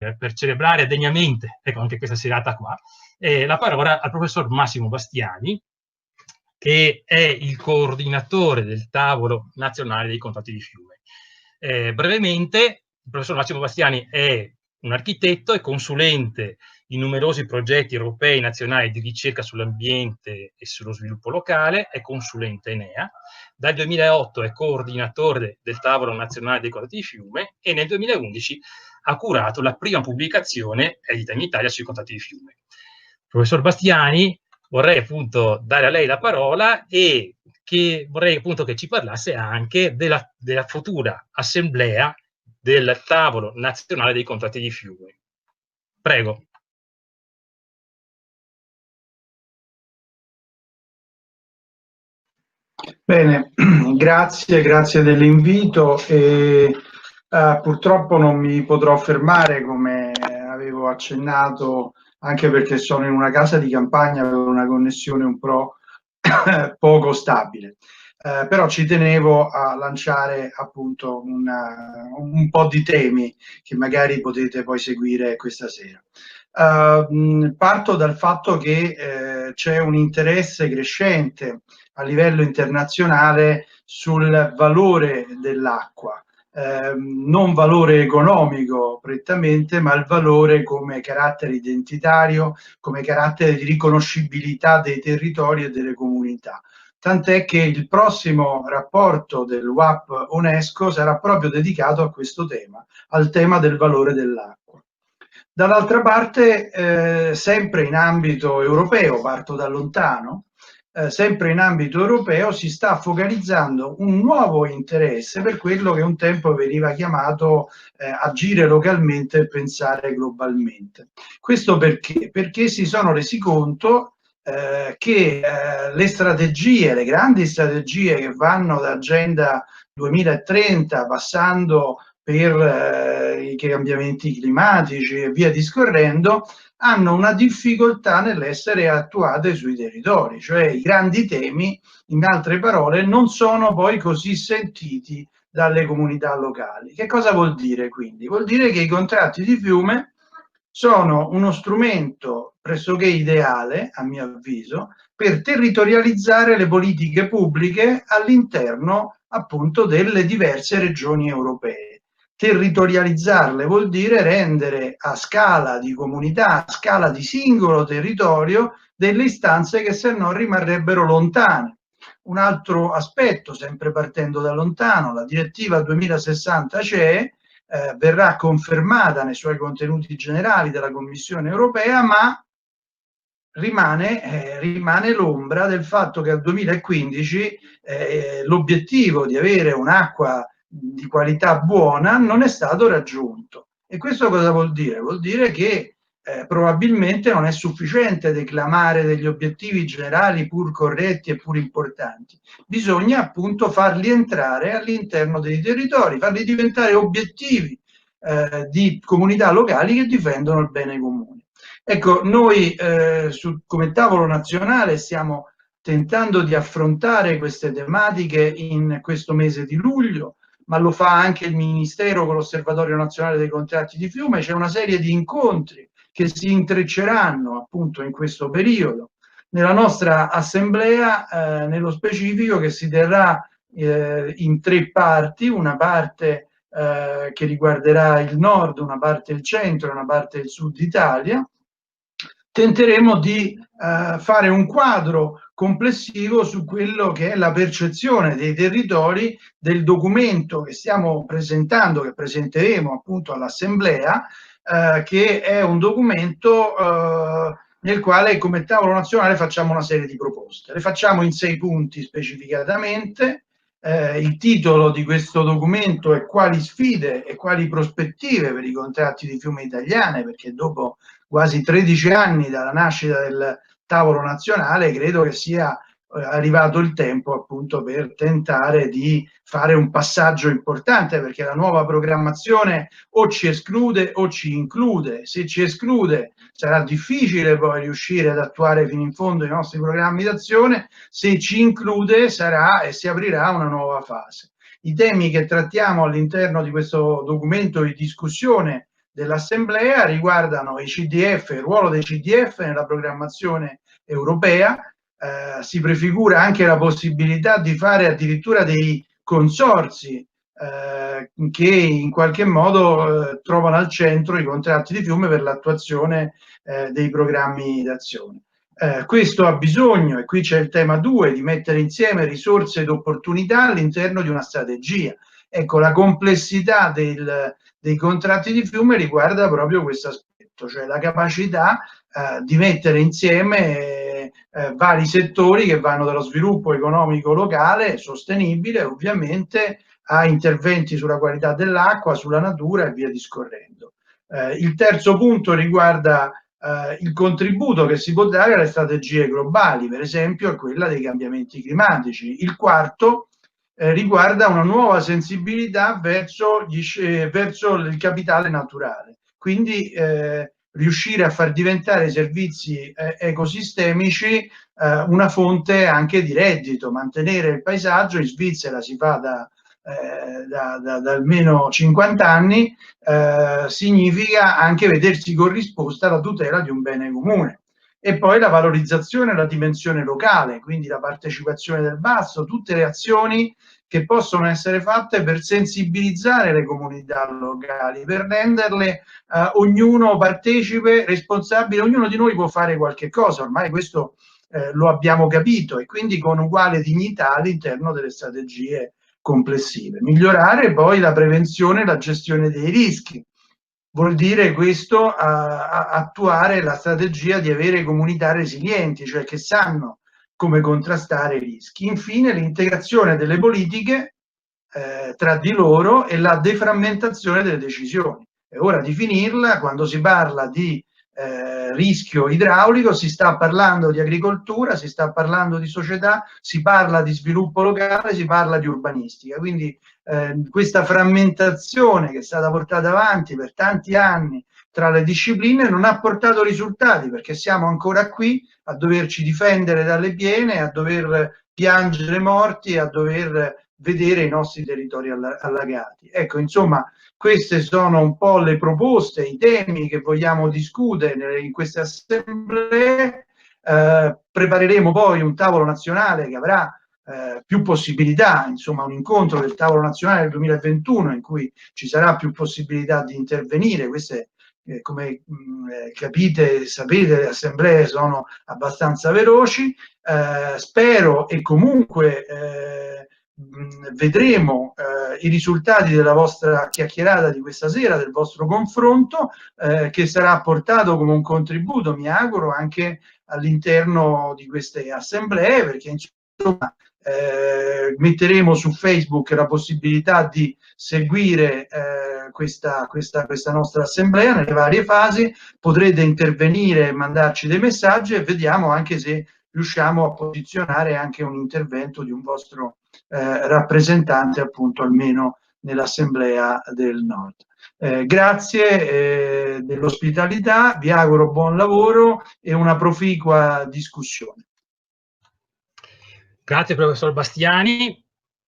per celebrare degnamente, ecco, anche questa serata qua, la parola al professor Massimo Bastiani, che è il coordinatore del tavolo nazionale dei contratti di fiume. Brevemente, il professor Massimo Bastiani è un architetto e consulente in numerosi progetti europei e nazionali di ricerca sull'ambiente e sullo sviluppo locale, è consulente Enea. Dal 2008 è coordinatore del tavolo nazionale dei contratti di fiume e nel 2011 ha curato la prima pubblicazione edita in Italia sui contratti di fiume. Professor Bastiani, vorrei appunto dare a lei la parola e che vorrei appunto che ci parlasse anche della futura assemblea del tavolo nazionale dei contratti di fiume. Prego. Bene, grazie dell'invito. Purtroppo non mi potrò fermare come avevo accennato, anche perché sono in una casa di campagna con una connessione un po' poco stabile. Però ci tenevo a lanciare appunto un po' di temi che magari potete poi seguire questa sera. Parto dal fatto che c'è un interesse crescente a livello internazionale sul valore dell'acqua, non valore economico prettamente, ma il valore come carattere identitario, come carattere di riconoscibilità dei territori e delle comunità. Tant'è che il prossimo rapporto del WAP UNESCO sarà proprio dedicato a questo tema, al tema del valore dell'acqua. Dall'altra parte, sempre in ambito europeo, parto da lontano, sempre in ambito europeo si sta focalizzando un nuovo interesse per quello che un tempo veniva chiamato agire localmente e pensare globalmente. Questo perché? Perché si sono resi conto che le strategie, le grandi strategie che vanno da Agenda 2030, passando per i cambiamenti climatici e via discorrendo, hanno una difficoltà nell'essere attuate sui territori, cioè i grandi temi, in altre parole, non sono poi così sentiti dalle comunità locali. Che cosa vuol dire quindi? Vuol dire che i contratti di fiume sono uno strumento pressoché ideale, a mio avviso, per territorializzare le politiche pubbliche all'interno appunto delle diverse regioni europee. Territorializzarle vuol dire rendere a scala di comunità, a scala di singolo territorio, delle istanze che se no rimarrebbero lontane. Un altro aspetto, sempre partendo da lontano, la direttiva 2060 CE verrà confermata nei suoi contenuti generali dalla Commissione europea, ma rimane l'ombra del fatto che al 2015 l'obiettivo di avere un'acqua di qualità buona non è stato raggiunto. E questo cosa vuol dire? Vuol dire che probabilmente non è sufficiente declamare degli obiettivi generali pur corretti e pur importanti. Bisogna appunto farli entrare all'interno dei territori, farli diventare obiettivi di comunità locali che difendono il bene comune. Ecco, noi come tavolo nazionale stiamo tentando di affrontare queste tematiche in questo mese di luglio, ma lo fa anche il Ministero con l'Osservatorio Nazionale dei Contratti di Fiume. C'è una serie di incontri che si intrecceranno appunto in questo periodo. Nella nostra assemblea, nello specifico, che si terrà in 3 parti, una parte che riguarderà il nord, una parte il centro e una parte il sud Italia, tenteremo di fare un quadro complessivo su quello che è la percezione dei territori del documento che stiamo presentando, che presenteremo appunto all'Assemblea, che è un documento nel quale come tavolo nazionale facciamo una serie di proposte. Le facciamo in 6 punti specificatamente. Il titolo di questo documento è Quali sfide e quali prospettive per i contratti di fiume italiane, perché dopo quasi 13 anni dalla nascita del tavolo nazionale credo che sia arrivato il tempo appunto per tentare di fare un passaggio importante, perché la nuova programmazione o ci esclude o ci include. Se ci esclude sarà difficile poi riuscire ad attuare fino in fondo i nostri programmi d'azione, se ci include sarà e si aprirà una nuova fase. I temi che trattiamo all'interno di questo documento di discussione dell'Assemblea, riguardano i CDF, il ruolo dei CDF nella programmazione europea. Si prefigura anche la possibilità di fare addirittura dei consorzi che in qualche modo trovano al centro i contratti di fiume per l'attuazione dei programmi d'azione. Questo ha bisogno, e qui c'è il tema 2, di mettere insieme risorse ed opportunità all'interno di una strategia. Ecco, la complessità dei contratti di fiume riguarda proprio questo aspetto, cioè la capacità di mettere insieme vari settori che vanno dallo sviluppo economico locale, sostenibile ovviamente, a interventi sulla qualità dell'acqua, sulla natura e via discorrendo. Il terzo punto riguarda il contributo che si può dare alle strategie globali, per esempio a quella dei cambiamenti climatici. Il quarto riguarda una nuova sensibilità verso il capitale naturale, quindi riuscire a far diventare i servizi ecosistemici una fonte anche di reddito, mantenere il paesaggio. In Svizzera si fa da almeno 50 anni, significa anche vedersi corrisposta la tutela di un bene comune. E poi la valorizzazione e la dimensione locale, quindi la partecipazione del basso, tutte le azioni che possono essere fatte per sensibilizzare le comunità locali, per renderle ognuno partecipe, responsabile. Ognuno di noi può fare qualche cosa, ormai questo lo abbiamo capito, e quindi con uguale dignità all'interno delle strategie complessive. Migliorare poi la prevenzione e la gestione dei rischi. Vuol dire questo attuare la strategia di avere comunità resilienti, cioè che sanno come contrastare i rischi. Infine l'integrazione delle politiche tra di loro e la deframmentazione delle decisioni. È ora di finirla. Quando si parla di rischio idraulico si sta parlando di agricoltura, si sta parlando di società, si parla di sviluppo locale, si parla di urbanistica. Quindi questa frammentazione che è stata portata avanti per tanti anni tra le discipline non ha portato risultati, perché siamo ancora qui a doverci difendere dalle piene, a dover piangere morti, a dover vedere i nostri territori allagati. Ecco, insomma, queste sono un po' le proposte, i temi che vogliamo discutere in queste assemblee. Prepareremo poi un tavolo nazionale che avrà più possibilità, insomma un incontro del tavolo nazionale del 2021 in cui ci sarà più possibilità di intervenire. Queste come capite, sapete, le assemblee sono abbastanza veloci. Spero, e comunque vedremo i risultati della vostra chiacchierata di questa sera, del vostro confronto, che sarà portato come un contributo, mi auguro, anche all'interno di queste assemblee, perché insomma metteremo su Facebook la possibilità di seguire questa nostra assemblea nelle varie fasi. Potrete intervenire e mandarci dei messaggi, e vediamo anche se riusciamo a posizionare anche un intervento di un vostro rappresentante, appunto, almeno nell'Assemblea del Nord. Grazie dell'ospitalità, vi auguro buon lavoro e una proficua discussione. Grazie professor Bastiani.